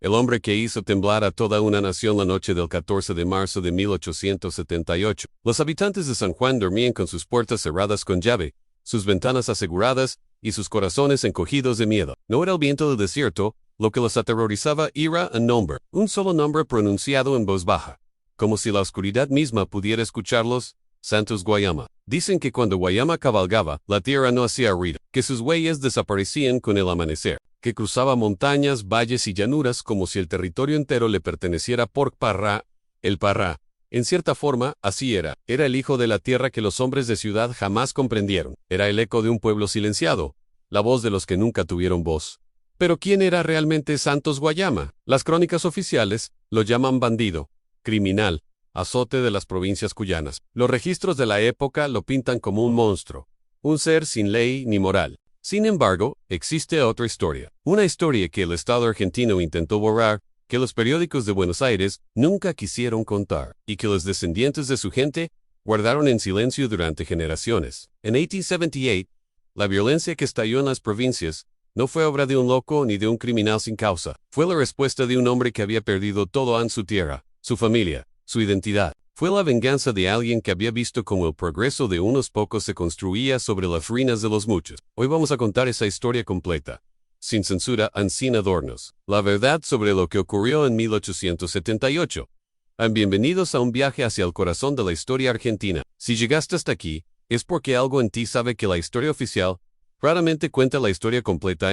el hombre que hizo temblar a toda una nación la noche del 14 de marzo de 1878. Los habitantes de San Juan dormían con sus puertas cerradas con llave, sus ventanas aseguradas y sus corazones encogidos de miedo. No era el viento del desierto, lo que los aterrorizaba era un solo nombre pronunciado en voz baja, como si la oscuridad misma pudiera escucharlos: Santos Guayama. Dicen que cuando Guayama cabalgaba, la tierra no hacía ruido, que sus huellas desaparecían con el amanecer, que cruzaba montañas, valles y llanuras como si el territorio entero le perteneciera por Parrá. El Parrá, en cierta forma, así era el hijo de la tierra que los hombres de ciudad jamás comprendieron, era el eco de un pueblo silenciado, la voz de los que nunca tuvieron voz. Pero ¿quién era realmente Santos Guayama? Las crónicas oficiales lo llaman bandido, criminal, azote de las provincias cuyanas. Los registros de la época lo pintan como un monstruo, un ser sin ley ni moral. Sin embargo, existe otra historia, una historia que el Estado argentino intentó borrar, que los periódicos de Buenos Aires nunca quisieron contar, y que los descendientes de su gente guardaron en silencio durante generaciones. En 1878, la violencia que estalló en las provincias no fue obra de un loco ni de un criminal sin causa. Fue la respuesta de un hombre que había perdido todo en su tierra, su familia, su identidad. Fue la venganza de alguien que había visto cómo el progreso de unos pocos se construía sobre las ruinas de los muchos. Hoy vamos a contar esa historia completa, sin censura, sin adornos. La verdad sobre lo que ocurrió en 1878. Bienvenidos a un viaje hacia el corazón de la historia argentina. Si llegaste hasta aquí, es porque algo en ti sabe que la historia oficial raramente cuenta la historia completa.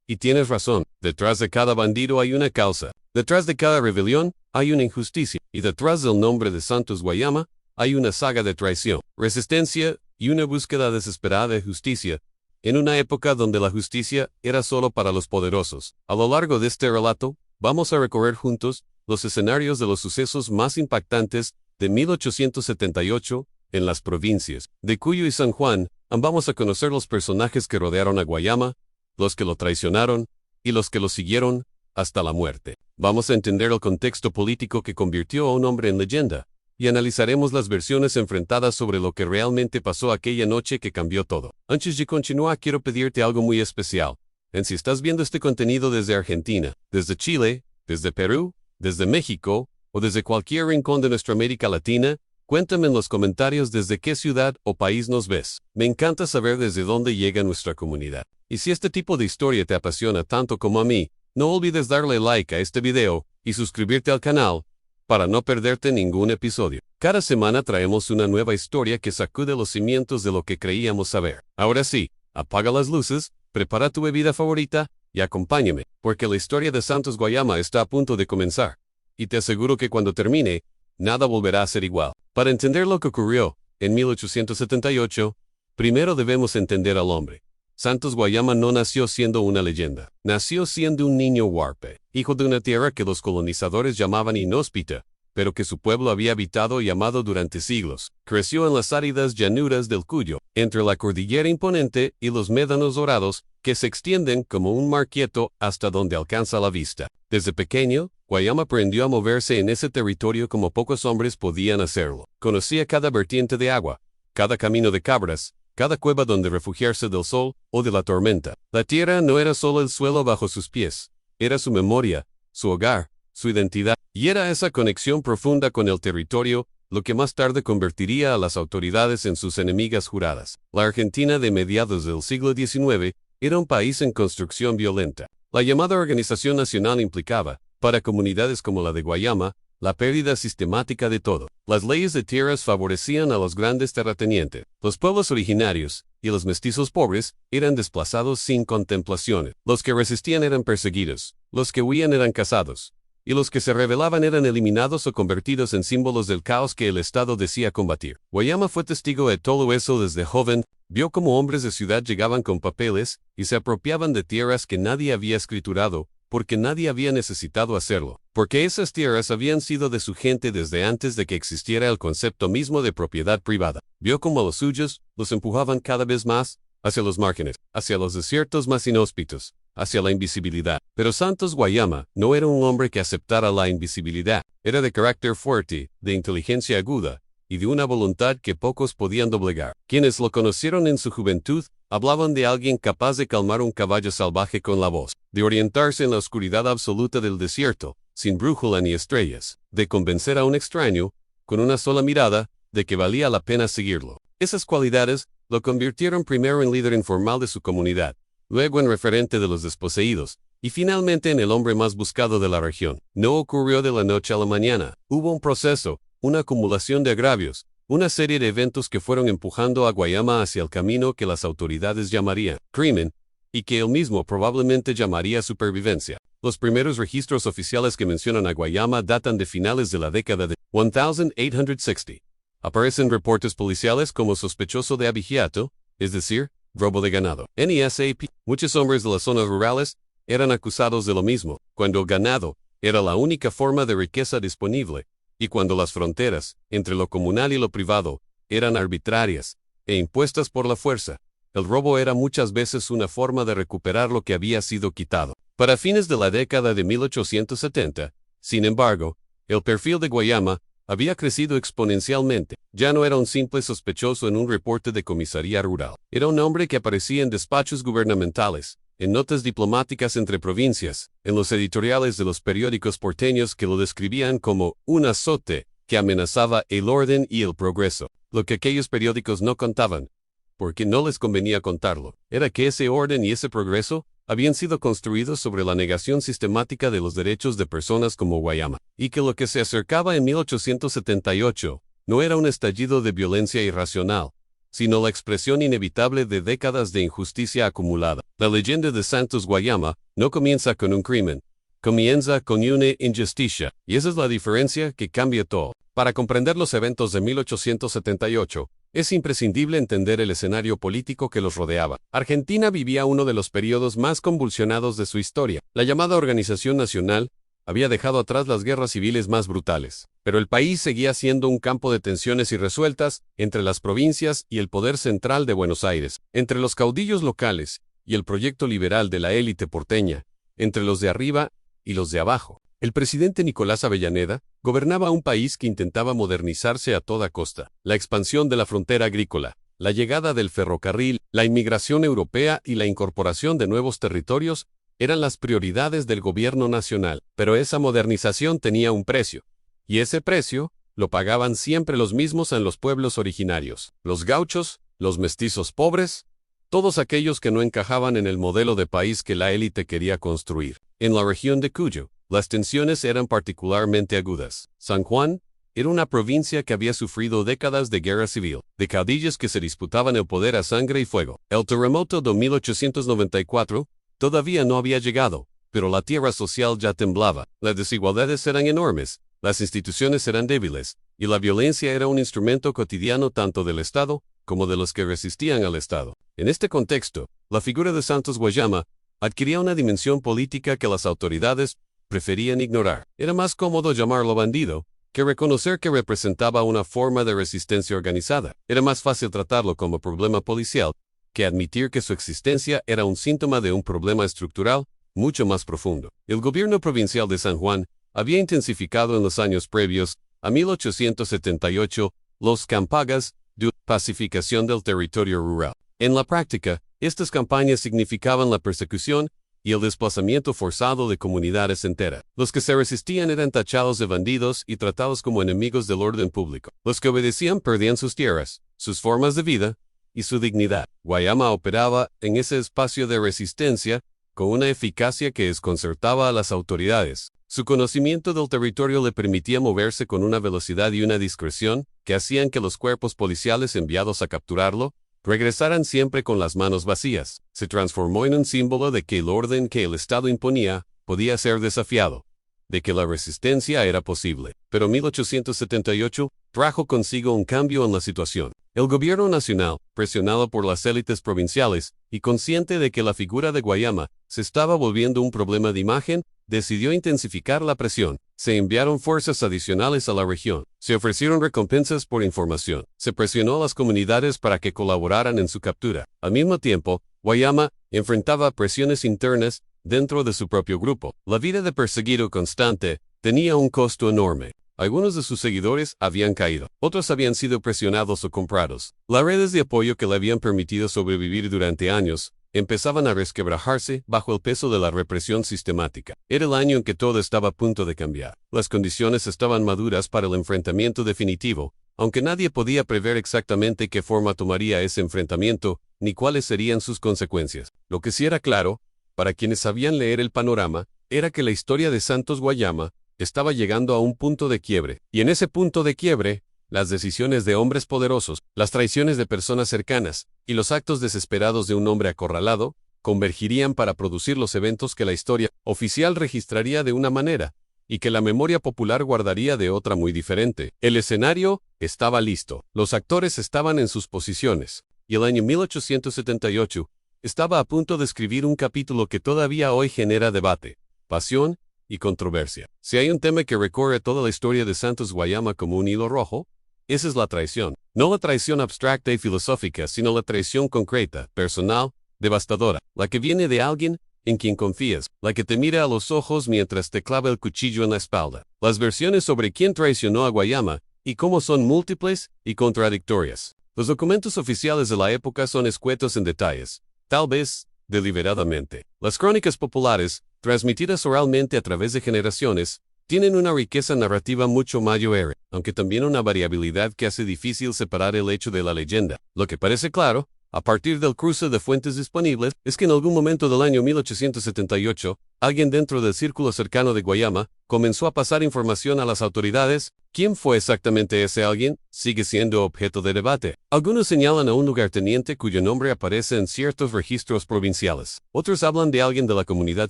Y tienes razón, detrás de cada bandido hay una causa. Detrás de cada rebelión hay una injusticia, y detrás del nombre de Santos Guayama hay una saga de traición, resistencia y una búsqueda desesperada de justicia, en una época donde la justicia era solo para los poderosos. A lo largo de este relato, vamos a recorrer juntos los escenarios de los sucesos más impactantes de 1878 en las provincias de Cuyo y San Juan. Vamos a conocer los personajes que rodearon a Guayama, los que lo traicionaron y los que lo siguieron hasta la muerte. Vamos a entender el contexto político que convirtió a un hombre en leyenda, y analizaremos las versiones enfrentadas sobre lo que realmente pasó aquella noche que cambió todo. Antes de continuar, quiero pedirte algo muy especial. Si estás viendo este contenido desde Argentina, desde Chile, desde Perú, desde México, o desde cualquier rincón de nuestra América Latina, cuéntame en los comentarios desde qué ciudad o país nos ves. Me encanta saber desde dónde llega nuestra comunidad. Y si este tipo de historia te apasiona tanto como a mí, no olvides darle like a este video y suscribirte al canal para no perderte ningún episodio. Cada semana traemos una nueva historia que sacude los cimientos de lo que creíamos saber. Ahora sí, apaga las luces, prepara tu bebida favorita y acompáñame, porque la historia de Santos Guayama está a punto de comenzar. Y te aseguro que cuando termine, nada volverá a ser igual. Para entender lo que ocurrió en 1878, primero debemos entender al hombre. Santos Guayama no nació siendo una leyenda. Nació siendo un niño huarpe, hijo de una tierra que los colonizadores llamaban inhóspita, pero que su pueblo había habitado y amado durante siglos. Creció en las áridas llanuras del Cuyo, entre la cordillera imponente y los médanos dorados, que se extienden como un mar quieto hasta donde alcanza la vista. Desde pequeño, Guayama aprendió a moverse en ese territorio como pocos hombres podían hacerlo. Conocía cada vertiente de agua, cada camino de cabras, cada cueva donde refugiarse del sol o de la tormenta. La tierra no era solo el suelo bajo sus pies, era su memoria, su hogar, su identidad, y era esa conexión profunda con el territorio lo que más tarde convertiría a las autoridades en sus enemigas juradas. La Argentina de mediados del siglo XIX era un país en construcción violenta. La llamada Organización Nacional implicaba, para comunidades como la de Guayama, la pérdida sistemática de todo. Las leyes de tierras favorecían a los grandes terratenientes. Los pueblos originarios y los mestizos pobres eran desplazados sin contemplaciones. Los que resistían eran perseguidos, los que huían eran cazados, y los que se rebelaban eran eliminados o convertidos en símbolos del caos que el Estado decía combatir. Guayama fue testigo de todo eso desde joven. Vio cómo hombres de ciudad llegaban con papeles y se apropiaban de tierras que nadie había escriturado, porque nadie había necesitado hacerlo, porque esas tierras habían sido de su gente desde antes de que existiera el concepto mismo de propiedad privada. Vio cómo los suyos los empujaban cada vez más hacia los márgenes, hacia los desiertos más inhóspitos, hacia la invisibilidad. Pero Santos Guayama no era un hombre que aceptara la invisibilidad. Era de carácter fuerte, de inteligencia aguda y de una voluntad que pocos podían doblegar. Quienes lo conocieron en su juventud Hablaban de alguien capaz de calmar un caballo salvaje con la voz, de orientarse en la oscuridad absoluta del desierto, sin brújula ni estrellas, de convencer a un extraño, con una sola mirada, de que valía la pena seguirlo. Esas cualidades lo convirtieron primero en líder informal de su comunidad, luego en referente de los desposeídos, y finalmente en el hombre más buscado de la región. No ocurrió de la noche a la mañana. Hubo un proceso, una acumulación de agravios, una serie de eventos que fueron empujando a Guayama hacia el camino que las autoridades llamarían crimen, y que él mismo probablemente llamaría supervivencia. Los primeros registros oficiales que mencionan a Guayama datan de finales de la década de 1860. Aparecen reportes policiales como sospechoso de abigeato, es decir, robo de ganado. NSAP, muchos hombres de las zonas rurales, eran acusados de lo mismo, cuando el ganado era la única forma de riqueza disponible, y cuando las fronteras, entre lo comunal y lo privado, eran arbitrarias e impuestas por la fuerza. El robo era muchas veces una forma de recuperar lo que había sido quitado. Para fines de la década de 1870, sin embargo, el perfil de Guayama había crecido exponencialmente. Ya no era un simple sospechoso en un reporte de comisaría rural. Era un hombre que aparecía en despachos gubernamentales, en notas diplomáticas entre provincias, en los editoriales de los periódicos porteños que lo describían como un azote que amenazaba el orden y el progreso. Lo que aquellos periódicos no contaban, porque no les convenía contarlo, era que ese orden y ese progreso habían sido construidos sobre la negación sistemática de los derechos de personas como Guayama, y que lo que se acercaba en 1878 no era un estallido de violencia irracional, sino la expresión inevitable de décadas de injusticia acumulada. La leyenda de Santos Guayama no comienza con un crimen, comienza con una injusticia, y esa es la diferencia que cambia todo. Para comprender los eventos de 1878, es imprescindible entender el escenario político que los rodeaba. Argentina vivía uno de los periodos más convulsionados de su historia. La llamada Organización Nacional había dejado atrás las guerras civiles más brutales, pero el país seguía siendo un campo de tensiones irresueltas entre las provincias y el poder central de Buenos Aires, entre los caudillos locales y el proyecto liberal de la élite porteña, entre los de arriba y los de abajo. El presidente Nicolás Avellaneda gobernaba un país que intentaba modernizarse a toda costa. La expansión de la frontera agrícola, la llegada del ferrocarril, la inmigración europea y la incorporación de nuevos territorios eran las prioridades del gobierno nacional. Pero esa modernización tenía un precio, y ese precio lo pagaban siempre los mismos en los pueblos originarios, los gauchos, los mestizos pobres, todos aquellos que no encajaban en el modelo de país que la élite quería construir. En la región de Cuyo, las tensiones eran particularmente agudas. San Juan era una provincia que había sufrido décadas de guerra civil, de caudillos que se disputaban el poder a sangre y fuego. El terremoto de 1894 todavía no había llegado, pero la tierra social ya temblaba. Las desigualdades eran enormes, las instituciones eran débiles, y la violencia era un instrumento cotidiano tanto del Estado como de los que resistían al Estado. En este contexto, la figura de Santos Guayama adquiría una dimensión política que las autoridades preferían ignorar. Era más cómodo llamarlo bandido que reconocer que representaba una forma de resistencia organizada. Era más fácil tratarlo como problema policial que admitir que su existencia era un síntoma de un problema estructural mucho más profundo. El gobierno provincial de San Juan había intensificado en los años previos a 1878 los campagas de pacificación del territorio rural. En la práctica, estas campañas significaban la persecución y el desplazamiento forzado de comunidades enteras. Los que se resistían eran tachados de bandidos y tratados como enemigos del orden público. Los que obedecían perdían sus tierras, sus formas de vida y su dignidad. Guayama operaba en ese espacio de resistencia con una eficacia que desconcertaba a las autoridades. Su conocimiento del territorio le permitía moverse con una velocidad y una discreción que hacían que los cuerpos policiales enviados a capturarlo regresaran siempre con las manos vacías. Se transformó en un símbolo de que el orden que el Estado imponía podía ser desafiado, de que la resistencia era posible. Pero 1878 trajo consigo un cambio en la situación. El gobierno nacional, presionado por las élites provinciales y consciente de que la figura de Guayama se estaba volviendo un problema de imagen, decidió intensificar la presión. Se enviaron fuerzas adicionales a la región. Se ofrecieron recompensas por información. Se presionó a las comunidades para que colaboraran en su captura. Al mismo tiempo, Guayama enfrentaba presiones internas dentro de su propio grupo. La vida de perseguido constante tenía un costo enorme. Algunos de sus seguidores habían caído, otros habían sido presionados o comprados. Las redes de apoyo que le habían permitido sobrevivir durante años empezaban a resquebrajarse bajo el peso de la represión sistemática. Era el año en que todo estaba a punto de cambiar. Las condiciones estaban maduras para el enfrentamiento definitivo, aunque nadie podía prever exactamente qué forma tomaría ese enfrentamiento, ni cuáles serían sus consecuencias. Lo que sí era claro, para quienes sabían leer el panorama, era que la historia de Santos Guayama estaba llegando a un punto de quiebre, y en ese punto de quiebre, las decisiones de hombres poderosos, las traiciones de personas cercanas, y los actos desesperados de un hombre acorralado, convergirían para producir los eventos que la historia oficial registraría de una manera, y que la memoria popular guardaría de otra muy diferente. El escenario estaba listo, los actores estaban en sus posiciones, y el año 1878 estaba a punto de escribir un capítulo que todavía hoy genera debate, pasión y controversia. Si hay un tema que recorre toda la historia de Santos Guayama como un hilo rojo, esa es la traición. No la traición abstracta y filosófica, sino la traición concreta, personal, devastadora, la que viene de alguien en quien confías, la que te mira a los ojos mientras te clava el cuchillo en la espalda. Las versiones sobre quién traicionó a Guayama y cómo son múltiples y contradictorias. Los documentos oficiales de la época son escuetos en detalles, tal vez deliberadamente. Las crónicas populares, transmitidas oralmente a través de generaciones, tienen una riqueza narrativa mucho mayor, aunque también una variabilidad que hace difícil separar el hecho de la leyenda. Lo que parece claro, a partir del cruce de fuentes disponibles, es que en algún momento del año 1878, alguien dentro del círculo cercano de Guayama comenzó a pasar información a las autoridades. ¿Quién fue exactamente ese alguien? Sigue siendo objeto de debate. Algunos señalan a un lugarteniente cuyo nombre aparece en ciertos registros provinciales. Otros hablan de alguien de la comunidad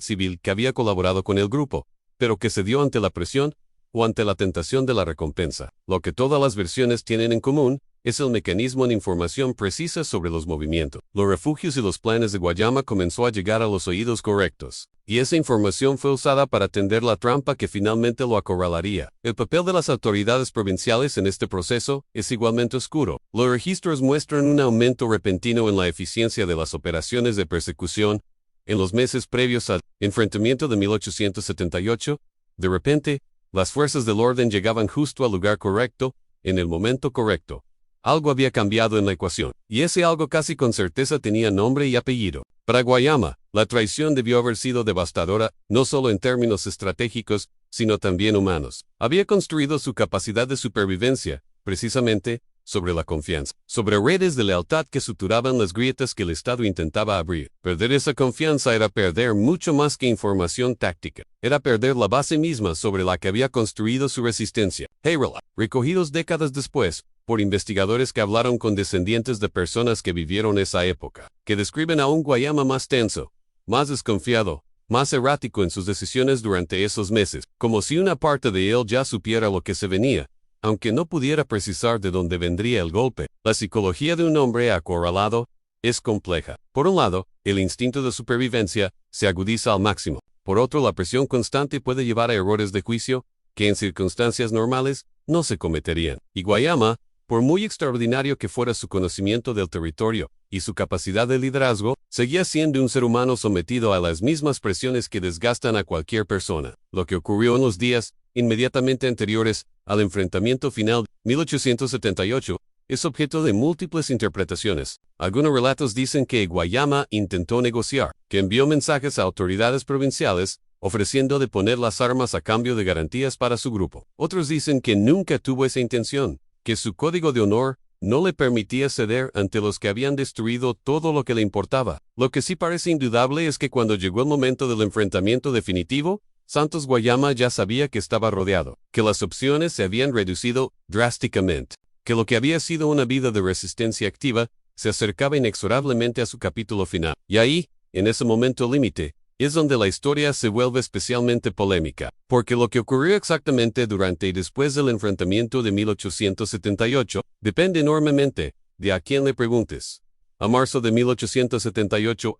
civil que había colaborado con el grupo, pero que cedió ante la presión o ante la tentación de la recompensa. Lo que todas las versiones tienen en común es el mecanismo de información precisa sobre los movimientos, los refugios y los planes de Guayama comenzó a llegar a los oídos correctos, y esa información fue usada para tender la trampa que finalmente lo acorralaría. El papel de las autoridades provinciales en este proceso es igualmente oscuro. Los registros muestran un aumento repentino en la eficiencia de las operaciones de persecución en los meses previos al enfrentamiento de 1878. De repente, las fuerzas del orden llegaban justo al lugar correcto, en el momento correcto. Algo había cambiado en la ecuación, y ese algo casi con certeza tenía nombre y apellido. Para Guayama, la traición debió haber sido devastadora, no solo en términos estratégicos, sino también humanos. Había construido su capacidad de supervivencia, precisamente, sobre la confianza, sobre redes de lealtad que suturaban las grietas que el Estado intentaba abrir. Perder esa confianza era perder mucho más que información táctica. Era perder la base misma sobre la que había construido su resistencia. Heyrola, recogidos décadas después, por investigadores que hablaron con descendientes de personas que vivieron esa época, que describen a un Guayama más tenso, más desconfiado, más errático en sus decisiones durante esos meses, como si una parte de él ya supiera lo que se venía, aunque no pudiera precisar de dónde vendría el golpe. La psicología de un hombre acorralado es compleja. Por un lado, el instinto de supervivencia se agudiza al máximo. Por otro, la presión constante puede llevar a errores de juicio que en circunstancias normales no se cometerían. Y Guayama, por muy extraordinario que fuera su conocimiento del territorio y su capacidad de liderazgo, seguía siendo un ser humano sometido a las mismas presiones que desgastan a cualquier persona. Lo que ocurrió en los días inmediatamente anteriores al enfrentamiento final de 1878 es objeto de múltiples interpretaciones. Algunos relatos dicen que Guayama intentó negociar, que envió mensajes a autoridades provinciales ofreciendo de poner las armas a cambio de garantías para su grupo. Otros dicen que nunca tuvo esa intención, que su código de honor no le permitía ceder ante los que habían destruido todo lo que le importaba. Lo que sí parece indudable es que cuando llegó el momento del enfrentamiento definitivo, Santos Guayama ya sabía que estaba rodeado, que las opciones se habían reducido drásticamente, que lo que había sido una vida de resistencia activa se acercaba inexorablemente a su capítulo final. Y ahí, en ese momento límite, es donde la historia se vuelve especialmente polémica, porque lo que ocurrió exactamente durante y después del enfrentamiento de 1878 depende enormemente de a quién le preguntes. A marzo de 1878,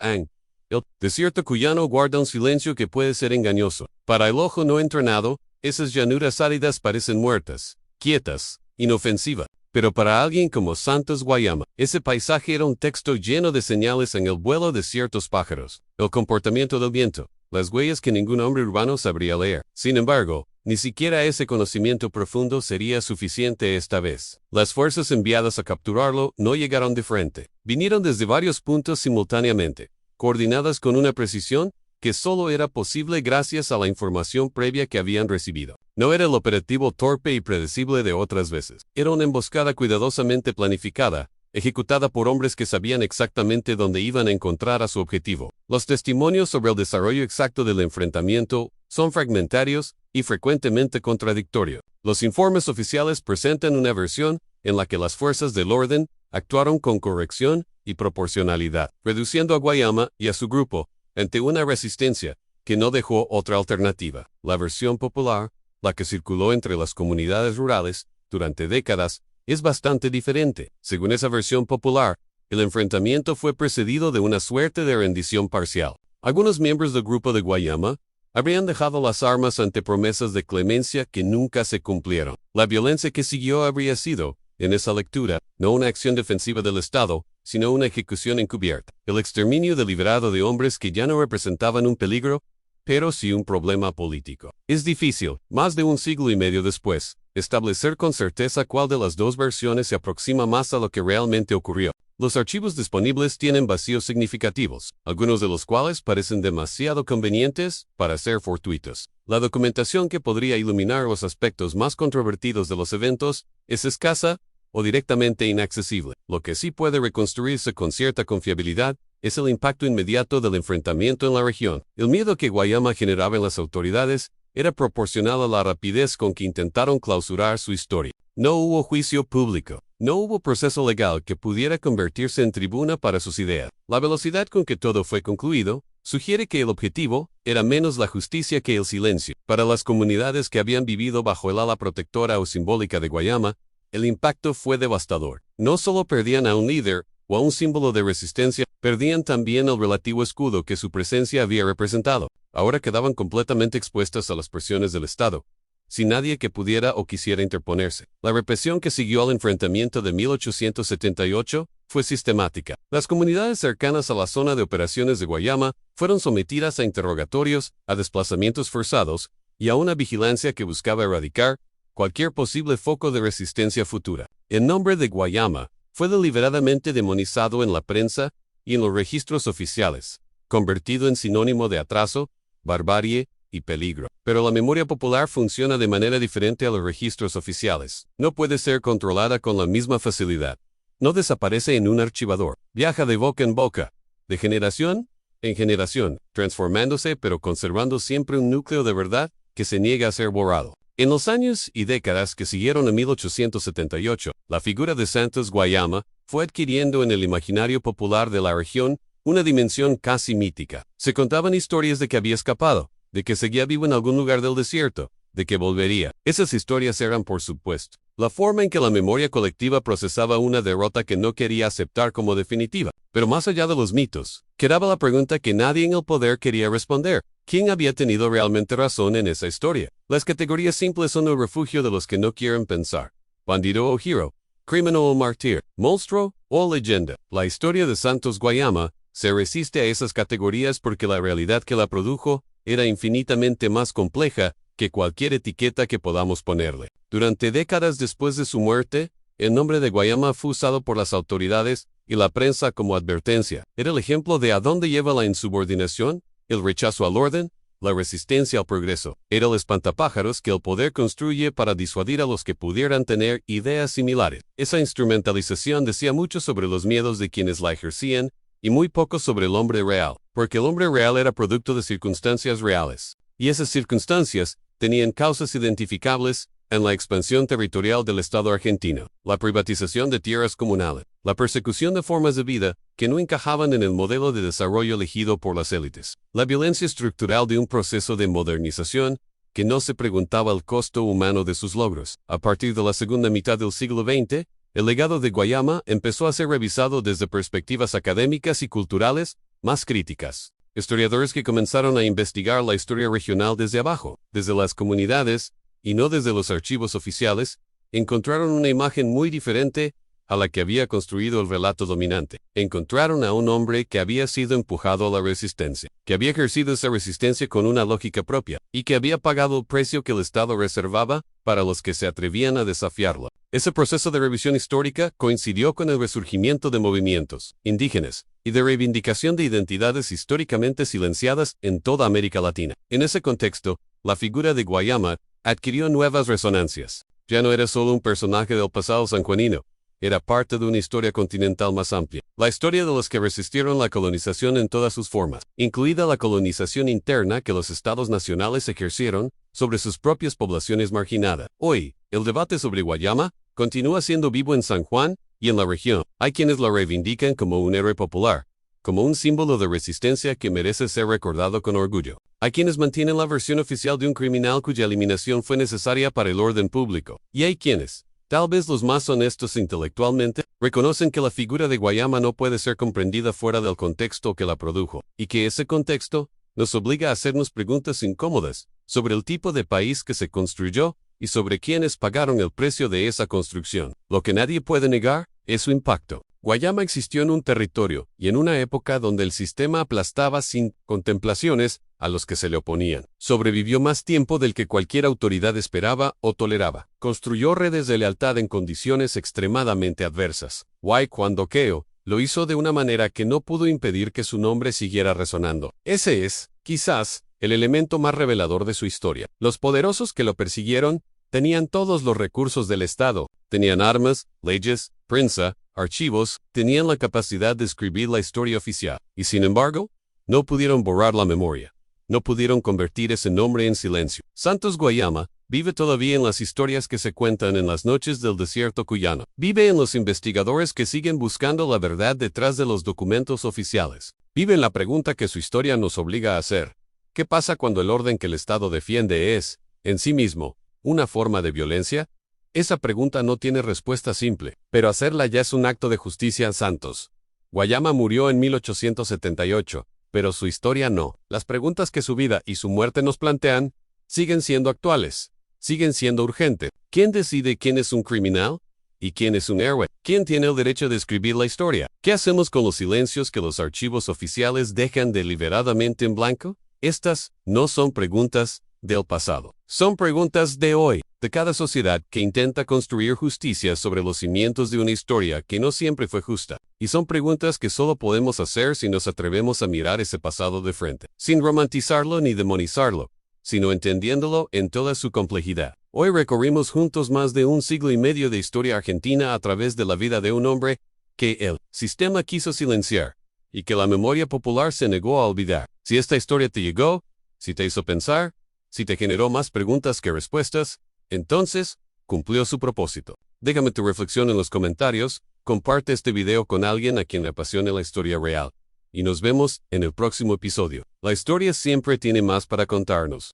el desierto cuyano guarda un silencio que puede ser engañoso. Para el ojo no entrenado, esas llanuras áridas parecen muertas, quietas, inofensivas. Pero para alguien como Santos Guayama, ese paisaje era un texto lleno de señales en el vuelo de ciertos pájaros, el comportamiento del viento, las huellas que ningún hombre urbano sabría leer. Sin embargo, Ni siquiera ese conocimiento profundo sería suficiente esta vez. Las fuerzas enviadas a capturarlo no llegaron de frente. Vinieron desde varios puntos simultáneamente, coordinadas con una precisión que solo era posible gracias a la información previa que habían recibido. No era el operativo torpe y predecible de otras veces. Era una emboscada cuidadosamente planificada, ejecutada por hombres que sabían exactamente dónde iban a encontrar a su objetivo. Los testimonios sobre el desarrollo exacto del enfrentamiento son fragmentarios y frecuentemente contradictorios. Los informes oficiales presentan una versión en la que las fuerzas del orden actuaron con corrección y proporcionalidad, reduciendo a Guayama y a su grupo ante una resistencia que no dejó otra alternativa. La versión popular, la que circuló entre las comunidades rurales durante décadas, es bastante diferente. Según esa versión popular, el enfrentamiento fue precedido de una suerte de rendición parcial. Algunos miembros del grupo de Guayama habrían dejado las armas ante promesas de clemencia que nunca se cumplieron. La violencia que siguió habría sido, en esa lectura, no una acción defensiva del Estado, sino una ejecución encubierta. El exterminio deliberado de hombres que ya no representaban un peligro, pero sí un problema político. Es difícil, más de un siglo y medio después, establecer con certeza cuál de las dos versiones se aproxima más a lo que realmente ocurrió. Los archivos disponibles tienen vacíos significativos, algunos de los cuales parecen demasiado convenientes para ser fortuitos. La documentación que podría iluminar los aspectos más controvertidos de los eventos es escasa o directamente inaccesible. Lo que sí puede reconstruirse con cierta confiabilidad es el impacto inmediato del enfrentamiento en la región. El miedo que Guayama generaba en las autoridades era proporcional a la rapidez con que intentaron clausurar su historia. No hubo juicio público. No hubo proceso legal que pudiera convertirse en tribuna para sus ideas. La velocidad con que todo fue concluido sugiere que el objetivo era menos la justicia que el silencio. Para las comunidades que habían vivido bajo el ala protectora o simbólica de Guayama, el impacto fue devastador. No solo perdían a un líder o a un símbolo de resistencia, perdían también el relativo escudo que su presencia había representado. Ahora quedaban completamente expuestas a las presiones del Estado, sin nadie que pudiera o quisiera interponerse. La represión que siguió al enfrentamiento de 1878 fue sistemática. Las comunidades cercanas a la zona de operaciones de Guayama fueron sometidas a interrogatorios, a desplazamientos forzados y a una vigilancia que buscaba erradicar cualquier posible foco de resistencia futura. El nombre de Guayama fue deliberadamente demonizado en la prensa y en los registros oficiales, convertido en sinónimo de atraso, barbarie y peligro. Pero la memoria popular funciona de manera diferente a los registros oficiales. No puede ser controlada con la misma facilidad. No desaparece en un archivador. Viaja de boca en boca, de generación en generación, transformándose pero conservando siempre un núcleo de verdad que se niega a ser borrado. En los años y décadas que siguieron a 1878, la figura de Santos Guayama fue adquiriendo en el imaginario popular de la región una dimensión casi mítica. Se contaban historias de que había escapado, de que seguía vivo en algún lugar del desierto, de que volvería. Esas historias eran, por supuesto, la forma en que la memoria colectiva procesaba una derrota que no quería aceptar como definitiva. Pero más allá de los mitos, quedaba la pregunta que nadie en el poder quería responder. ¿Quién había tenido realmente razón en esa historia? Las categorías simples son el refugio de los que no quieren pensar. Bandido o hero, criminal o mártir, monstruo o leyenda. La historia de Santos Guayama se resiste a esas categorías porque la realidad que la produjo era infinitamente más compleja que cualquier etiqueta que podamos ponerle. Durante décadas después de su muerte, el nombre de Guayama fue usado por las autoridades y la prensa como advertencia. Era el ejemplo de a dónde lleva la insubordinación, el rechazo al orden, la resistencia al progreso. Era el espantapájaros que el poder construye para disuadir a los que pudieran tener ideas similares. Esa instrumentalización decía mucho sobre los miedos de quienes la ejercían y muy poco sobre el hombre real, porque el hombre real era producto de circunstancias reales. Y esas circunstancias tenían causas identificables en la expansión territorial del Estado argentino, la privatización de tierras comunales, la persecución de formas de vida que no encajaban en el modelo de desarrollo elegido por las élites, la violencia estructural de un proceso de modernización que no se preguntaba el costo humano de sus logros. A partir de la segunda mitad del siglo XX, el legado de Guayama empezó a ser revisado desde perspectivas académicas y culturales más críticas. Historiadores que comenzaron a investigar la historia regional desde abajo, desde las comunidades, y no desde los archivos oficiales, encontraron una imagen muy diferente a la que había construido el relato dominante. Encontraron a un hombre que había sido empujado a la resistencia, que había ejercido esa resistencia con una lógica propia, y que había pagado el precio que el Estado reservaba para los que se atrevían a desafiarlo. Ese proceso de revisión histórica coincidió con el resurgimiento de movimientos indígenas y de reivindicación de identidades históricamente silenciadas en toda América Latina. En ese contexto, la figura de Guayama adquirió nuevas resonancias. Ya no era solo un personaje del pasado sanjuanino, era parte de una historia continental más amplia. La historia de los que resistieron la colonización en todas sus formas, incluida la colonización interna que los estados nacionales ejercieron sobre sus propias poblaciones marginadas. Hoy, el debate sobre Guayama continúa siendo vivo en San Juan y en la región. Hay quienes lo reivindican como un héroe popular, como un símbolo de resistencia que merece ser recordado con orgullo. Hay quienes mantienen la versión oficial de un criminal cuya eliminación fue necesaria para el orden público. Y hay quienes, tal vez los más honestos intelectualmente, reconocen que la figura de Guayama no puede ser comprendida fuera del contexto que la produjo, y que ese contexto nos obliga a hacernos preguntas incómodas sobre el tipo de país que se construyó y sobre quienes pagaron el precio de esa construcción. Lo que nadie puede negar es su impacto. Guayama existió en un territorio y en una época donde el sistema aplastaba sin contemplaciones a los que se le oponían. Sobrevivió más tiempo del que cualquier autoridad esperaba o toleraba. Construyó redes de lealtad en condiciones extremadamente adversas. Guayquandoqueo lo hizo de una manera que no pudo impedir que su nombre siguiera resonando. Ese es, quizás, el elemento más revelador de su historia. Los poderosos que lo persiguieron tenían todos los recursos del Estado. Tenían armas, leyes, prensa, archivos, tenían la capacidad de escribir la historia oficial. Y sin embargo, no pudieron borrar la memoria. No pudieron convertir ese nombre en silencio. Santos Guayama vive todavía en las historias que se cuentan en las noches del desierto cuyano. Vive en los investigadores que siguen buscando la verdad detrás de los documentos oficiales. Vive en la pregunta que su historia nos obliga a hacer. ¿Qué pasa cuando el orden que el Estado defiende es, en sí mismo, una forma de violencia? Esa pregunta no tiene respuesta simple, pero hacerla ya es un acto de justicia. Santos Guayama murió en 1878, pero su historia no. Las preguntas que su vida y su muerte nos plantean siguen siendo actuales, siguen siendo urgentes. ¿Quién decide quién es un criminal y quién es un héroe? ¿Quién tiene el derecho de escribir la historia? ¿Qué hacemos con los silencios que los archivos oficiales dejan deliberadamente en blanco? Estas no son preguntas del pasado. Son preguntas de hoy, de cada sociedad que intenta construir justicia sobre los cimientos de una historia que no siempre fue justa. Y son preguntas que solo podemos hacer si nos atrevemos a mirar ese pasado de frente, sin romantizarlo ni demonizarlo, sino entendiéndolo en toda su complejidad. Hoy recorrimos juntos más de un siglo y medio de historia argentina a través de la vida de un hombre que el sistema quiso silenciar y que la memoria popular se negó a olvidar. Si esta historia te llegó, si te hizo pensar, si te generó más preguntas que respuestas, entonces cumplió su propósito. Déjame tu reflexión en los comentarios, comparte este video con alguien a quien le apasione la historia real, y nos vemos en el próximo episodio. La historia siempre tiene más para contarnos.